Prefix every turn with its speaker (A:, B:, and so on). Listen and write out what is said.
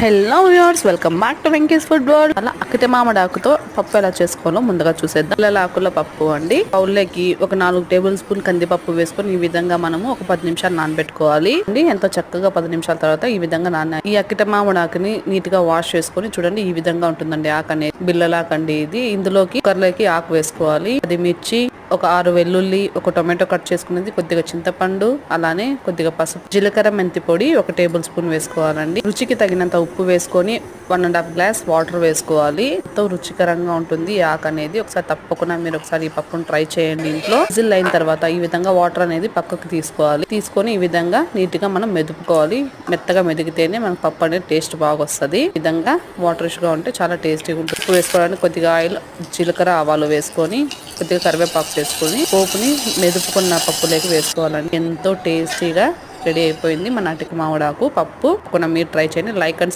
A: Hello viewers, welcome back to Venky's food world. అలా అక్కటి మామిడాకుతో పప్పు ఎలా చేసుకోవాలో ముందుగా చూసేద్దాం. పిల్లల ఆకుల పప్పు అండి. బౌల్లోకి ఒక 4 టేబుల్ స్పూన్ కందిపప్పు వేసుకొని ఈ విధంగా మనము ఒక 10 నిమిషాలు నానబెట్టుకోవాలి అండి. ఎంతో చక్కగా 10 నిమిషాల తర్వాత ఈ విధంగా ఈ అక్కటి మామిడాకుని నీట్ గా వాష్ చేసుకొని చూడండి, ఈ విధంగా ఉంటుందండి ఆకు అనేది. బిల్లలాకండి ఇది. ఇందులోకి కుక్కర్లోకి ఆకు వేసుకోవాలి, 10 మిర్చి, ఒక 6 వెల్లుల్లి, ఒక టొమాటో కట్ చేసుకునేది, కొద్దిగా చింతపండు, అలానే కొద్దిగా పసుపు, జీలకర్ర, మెంతి పొడి 1 టేబుల్ స్పూన్ వేసుకోవాలండి. రుచికి తగినంత ఉప్పు వేసుకొని 1.5 గ్లాస్ వాటర్ వేసుకోవాలి. ఎంతో రుచికరంగా ఉంటుంది ఈ ఆకు అనేది. ఒకసారి తప్పకుండా మీరు ఒకసారి ఈ పప్పును ట్రై చేయండి ఇంట్లో. విజిల్ అయిన తర్వాత ఈ విధంగా వాటర్ అనేది పక్కకు తీసుకోవాలి. తీసుకొని ఈ విధంగా నీట్ గా మనం మెదుపుకోవాలి. మెత్తగా మెదిగితేనే మనకు పప్పు అనేది టేస్ట్ బాగా వస్తుంది. ఈ విధంగా వాటరిష్ గా ఉంటే చాలా టేస్టీగా ఉంటుంది. ఉప్పు వేసుకోవడానికి కొద్దిగా ఆయిల్, జీలకర్ర, ఆవాలు వేసుకొని కొద్దిగా కరివేపాకు వేసుకొని పోపుని మెదుపుకున్న పప్పులోకి వేసుకోవాలండి. ఎంతో టేస్టీగా రెడీ అయిపోయింది మన అటిక మామిడాకు పప్పు. మీరు ట్రై చేయండి. Like and